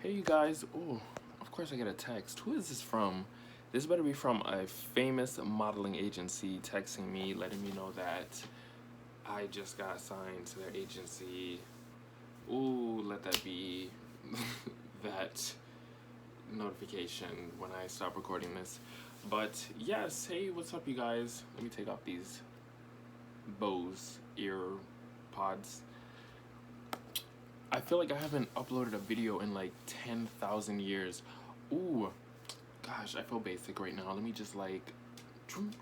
Hey you guys, oh, of course I get a text. Who is this from? This better be from a famous modeling agency texting me, letting me know that I just got assigned to their agency. Ooh, let that be that notification when I stop recording this. But yes, hey, what's up you guys? Let me take off these Bose ear pods. I feel like I haven't uploaded a video in like 10,000 years. Ooh, gosh, I feel basic right now. Let me just like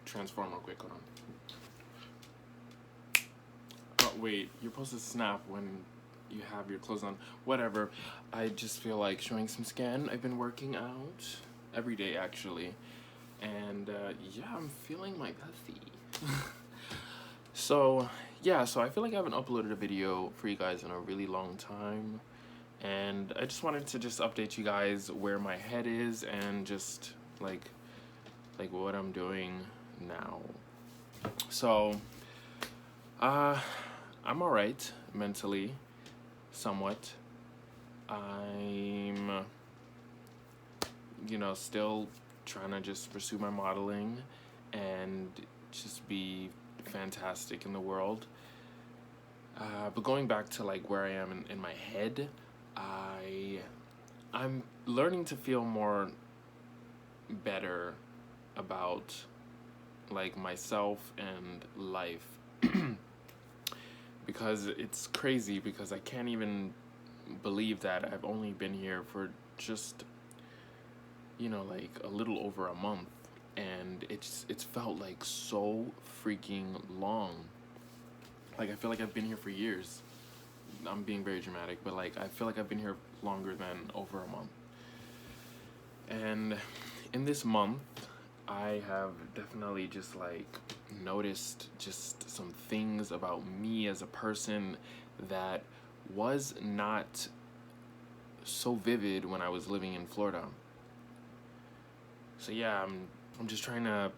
transform real quick. Hold on. Oh, wait, you're supposed to snap when you have your clothes on. Whatever. I just feel like showing some skin. I've been working out every day actually. And yeah, I'm feeling my pussy. So, yeah, so I feel like I haven't uploaded a video for you guys in a really long time. And I just wanted to just update you guys where my head is and just like what I'm doing now. So, I'm all right mentally, somewhat. I'm, still trying to just pursue my modeling and just be fantastic in the world. But going back to like where I am in my head, I'm learning to feel more better about like myself and life because it's crazy because I can't even believe that I've only been here for just like a little over a month, and it's felt like so freaking long. Like I feel like I've been here for years. I'm being very dramatic, but like I feel like I've been here longer than over a month. And in this month, I have definitely just like noticed just some things about me as a person that was not so vivid when I was living in Florida. So yeah, I'm just trying to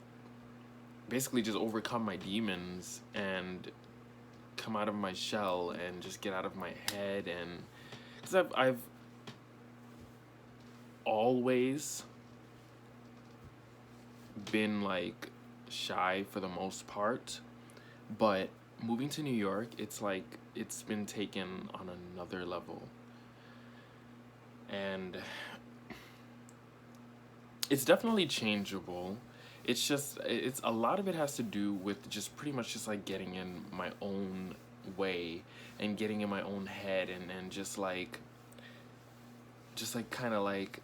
basically just overcome my demons and come out of my shell and just get out of my head. And because I've always been like shy for the most part, but moving to New York, it's like it's been taken on another level. And it's definitely changeable. It's a lot of it has to do with just pretty much just like getting in my own way and getting in my own head, and just like kind of like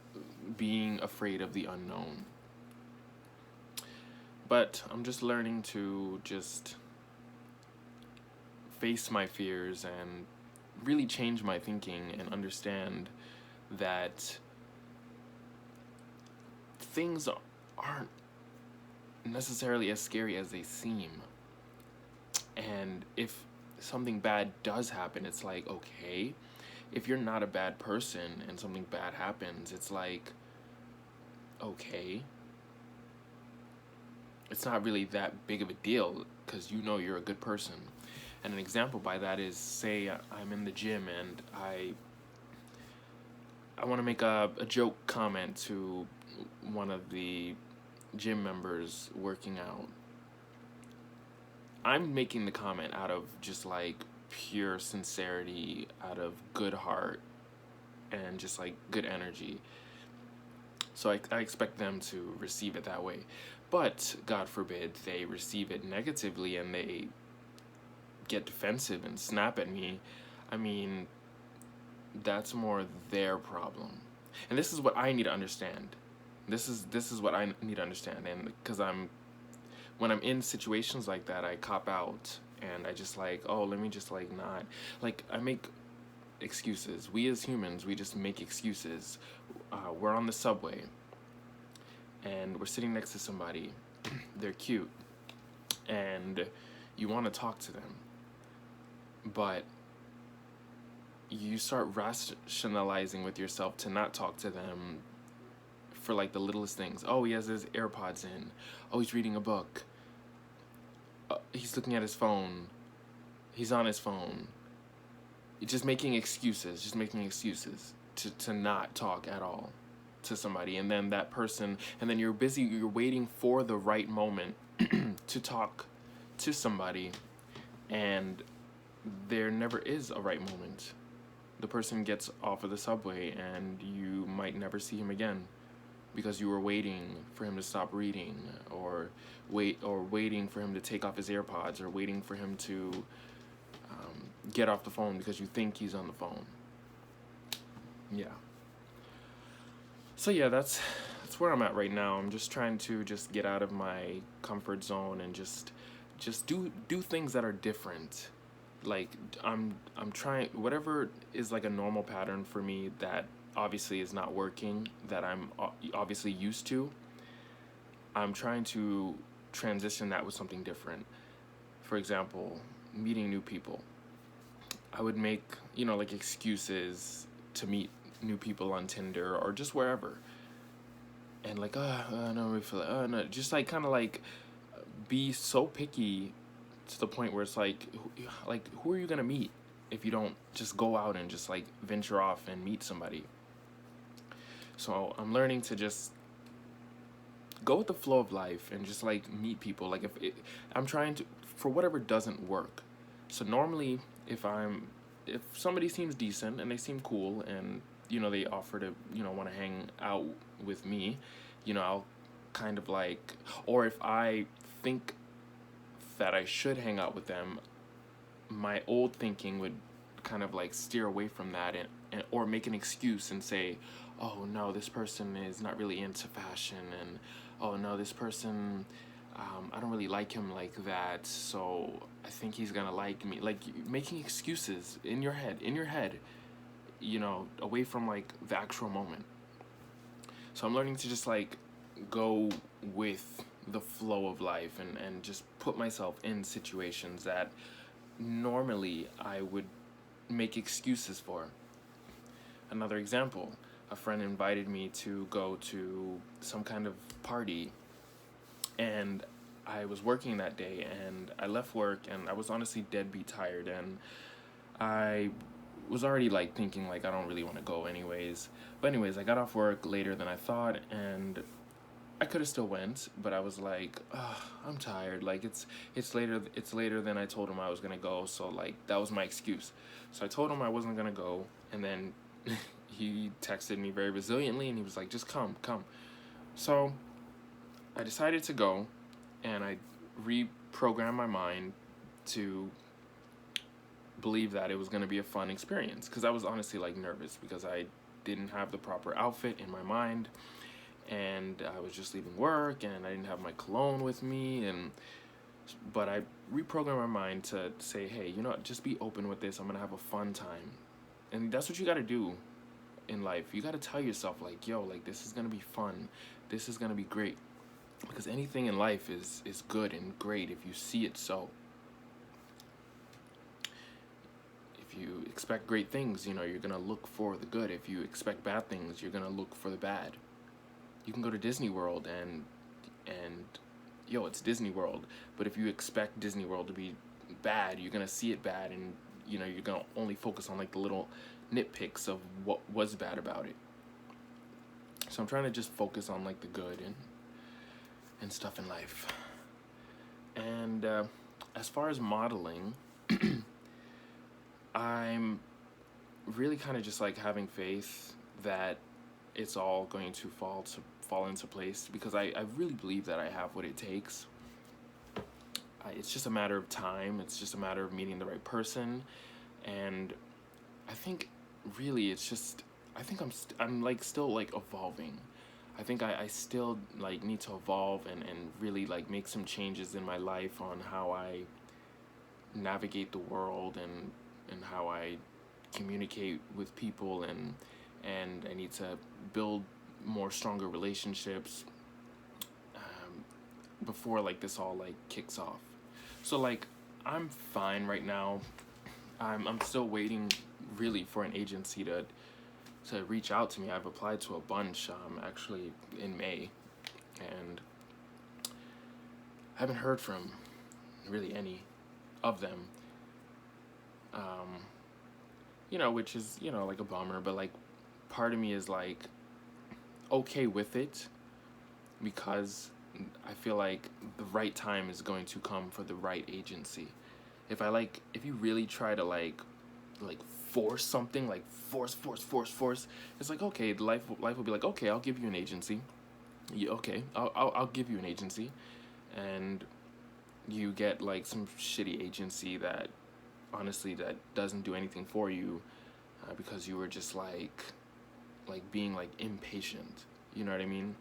being afraid of the unknown. But I'm just learning to just face my fears and really change my thinking and understand that things aren't necessarily as scary as they seem. And if something bad does happen, it's like, okay, if you're not a bad person and something bad happens, it's like, okay, it's not really that big of a deal because you're a good person. And an example by that is, say I'm in the gym and I want to make a joke comment to one of the gym members working out. I'm making the comment out of just like pure sincerity, out of good heart, and just like good energy. So I expect them to receive it that way. But God forbid they receive it negatively and they get defensive and snap at me. I mean, that's more their problem. And this is what I need to understand. This is what I need to understand. And because when I'm in situations like that, I cop out and I just like, oh, let me just like not, like I make excuses. We as humans, we just make excuses. We're on the subway and we're sitting next to somebody. They're cute and you want to talk to them, but you start rationalizing with yourself to not talk to them for like the littlest things. Oh, he has his AirPods in. Oh, he's reading a book. He's looking at his phone. He's on his phone. just making excuses to not talk at all to somebody, and then that person, and then you're waiting for the right moment to talk to somebody, and there never is a right moment. The person gets off of the subway and you might never see him again because you were waiting for him to stop reading, or waiting for him to take off his AirPods, or waiting for him to get off the phone because you think he's on the phone. Yeah. So yeah, that's where I'm at right now. I'm just trying to just get out of my comfort zone and just do things that are different. Like I'm trying whatever is like a normal pattern for me that obviously is not working, that I'm obviously used to. I'm trying to transition that with something different. For example, meeting new people. I would make, like excuses to meet new people on Tinder or just wherever. And like, I don't really feel like, no, just like kind of like be so picky to the point where it's like, who are you gonna meet if you don't just go out and just like venture off and meet somebody? So I'm learning to just go with the flow of life and just like meet people. Like I'm trying to, for whatever doesn't work. So normally if somebody seems decent and they seem cool, and they offer to want to hang out with me, I'll kind of like, or if I think that I should hang out with them, my old thinking would kind of like steer away from that, and or make an excuse and say, oh no, this person is not really into fashion, and oh no, this person, I don't really like him like that, so I think he's gonna like me. Like making excuses in your head, away from like the actual moment. So I'm learning to just like go with the flow of life, and just put myself in situations that normally I would make excuses for. Another example, a friend invited me to go to some kind of party, and I was working that day, and I left work, and I was honestly deadbeat tired, and I was already like thinking like I don't really want to go anyways. But anyways, I got off work later than I thought, and I could have still went, but I was like, ugh, I'm tired. Like it's later than I told him I was gonna go, so like that was my excuse. So I told him I wasn't gonna go, and then he texted me very resiliently, and he was like, just come, come. So I decided to go, and I reprogrammed my mind to believe that it was gonna be a fun experience, because I was honestly like nervous because I didn't have the proper outfit in my mind, and I was just leaving work, and I didn't have my cologne with me, but I reprogrammed my mind to say, hey, just be open with this. I'm gonna have a fun time, and that's what you got to do in life. You got to tell yourself like, yo, like this is gonna be fun, this is gonna be great, because anything in life is good and great if you see it so. If you expect great things, you're gonna look for the good. If you expect bad things, you're gonna look for the bad. You can go to Disney World, and yo, it's Disney World, but if you expect Disney World to be bad, you're gonna see it bad, and you're gonna only focus on like the little nitpicks of what was bad about it. So I'm trying to just focus on like the good and stuff in life. And as far as modeling, I'm really kind of just like having faith that it's all going to fall into place, because I really believe that I have what it takes. It's just a matter of time. It's just a matter of meeting the right person, and I think really it's just, I think I'm like still like evolving. I think I still like need to evolve, and really like make some changes in my life on how I navigate the world, and how I communicate with people, and I need to build more stronger relationships before like this all like kicks off. So like I'm fine right now. I'm still waiting really for an agency to reach out to me. I've applied to a bunch actually in May, and I haven't heard from really any of them. which is, like a bummer, but like part of me is like okay with it because I feel like the right time is going to come for the right agency. If you really try to like force something, like force, it's like, okay, life will be like, okay, I'll give you an agency. Yeah, okay, I'll give you an agency, and you get like some shitty agency that honestly that doesn't do anything for you, because you were just like being like impatient. You know what I mean?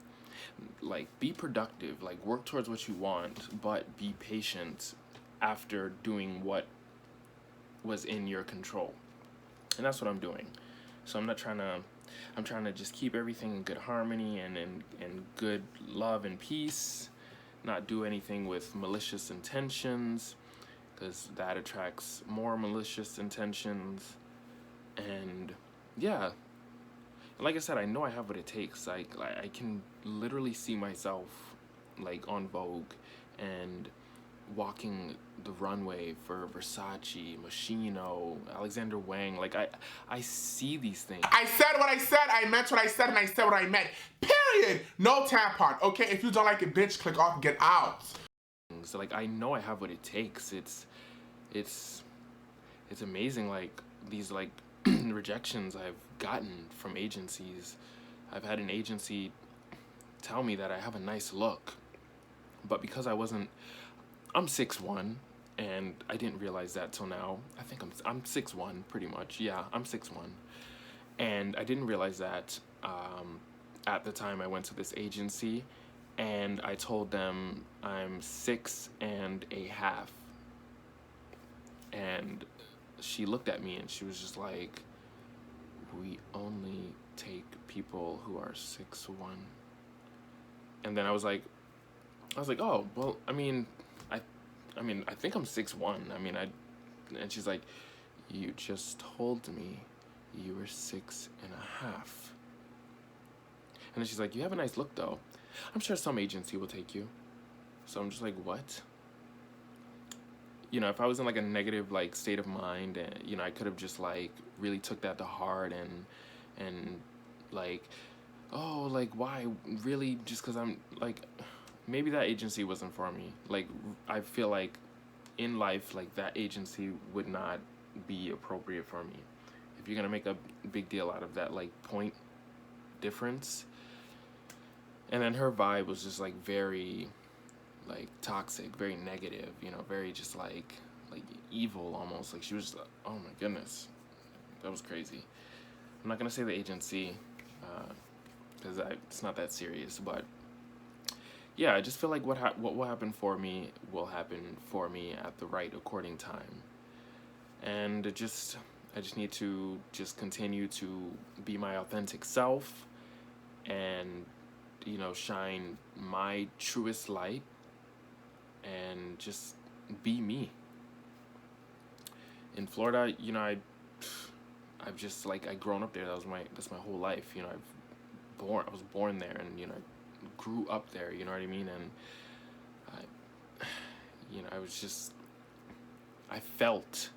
Like be productive, like work towards what you want, but be patient after doing what was in your control. And that's what I'm doing. So I'm trying to just keep everything in good harmony and in good love and peace, not do anything with malicious intentions, because that attracts more malicious intentions. And yeah, like I said, I know I have what it takes. I can literally see myself like on Vogue and walking the runway for Versace, Moschino, Alexander Wang. Like I see these things. I said what I said, I meant what I said, and I said what I meant. Period. No tampon. Okay, if you don't like it, bitch, click off and get out. So like I know I have what it takes. It's amazing, like these like rejections I've gotten from agencies. I've had an agency tell me that I have a nice look, but because I'm 6'1", and I didn't realize that till now. I think I'm 6'1", pretty much. Yeah, I'm 6'1", and I didn't realize that at the time I went to this agency, and I told them I'm 6.5, and she looked at me and she was just like, "We only take people who are 6'1". And then I was like, oh well, I think I'm 6'1". And she's like, "You just told me you were 6.5". And then she's like, "You have a nice look though. I'm sure some agency will take you." So I'm just like, what? If I was in like a negative like state of mind, and I could have just like really took that to heart and like, oh, like why really, just because I'm like, maybe that agency wasn't for me. Like I feel like in life, like that agency would not be appropriate for me. If you're gonna make a big deal out of that like point difference. And then her vibe was just like very like toxic, very negative, very just like evil almost. Like she was, oh my goodness, that was crazy. I'm not gonna say the agency because it's not that serious, but yeah, I just feel like what will happen for me will happen for me at the right according time, and I just need to just continue to be my authentic self and shine my truest light and just be me. In Florida, I've just like I grown up there. That's my whole life. I was born there, and I grew up there. You know what I mean? And I felt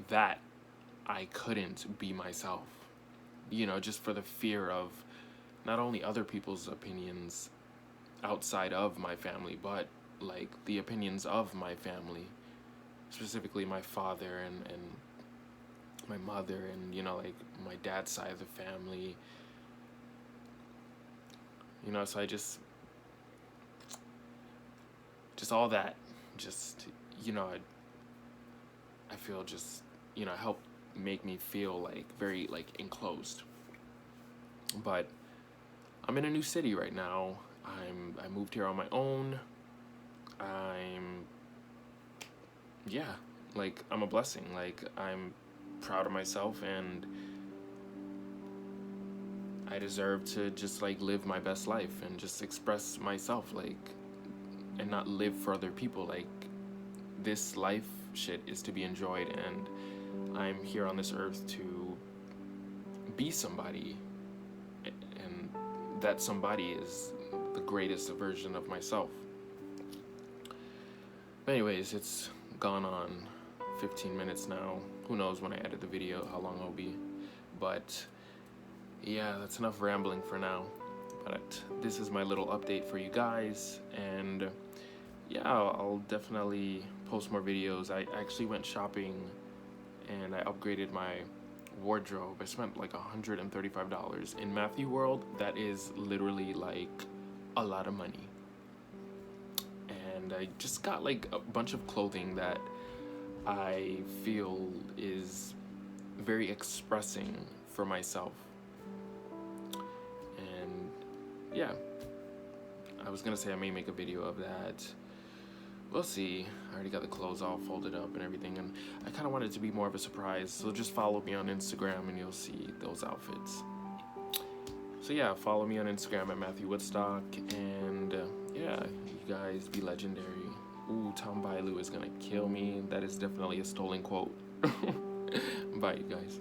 that I couldn't be myself. Just for the fear of not only other people's opinions outside of my family, but like the opinions of my family, specifically my father and my mother, and like my dad's side of the family. So I just all that, just I feel just helped make me feel like very like enclosed. But I'm in a new city right now. I moved here on my own. Yeah, like I'm a blessing. Like I'm proud of myself, and I deserve to just like live my best life and just express myself, like, and not live for other people. Like this life shit is to be enjoyed, and I'm here on this earth to be somebody, and that somebody is the greatest version of myself. But anyways, it's gone on 15 minutes now. who knows when I edit the video how long it'll be. But yeah, that's enough rambling for now. But this is my little update for you guys, and yeah, I'll definitely post more videos. I actually went shopping and I upgraded my wardrobe. I spent like $135 in Matthew World. That is literally like a lot of money. And I just got like a bunch of clothing that I feel is very expressing for myself. And yeah, I was gonna say I may make a video of that. We'll see. I already got the clothes all folded up and everything, and I kind of want it to be more of a surprise, so just follow me on Instagram and you'll see those outfits. So yeah, follow me on Instagram at Matthew Woodstock, and yeah, you guys be legendary. Ooh, Tom Bailu is gonna kill me. That is definitely a stolen quote. Bye, you guys.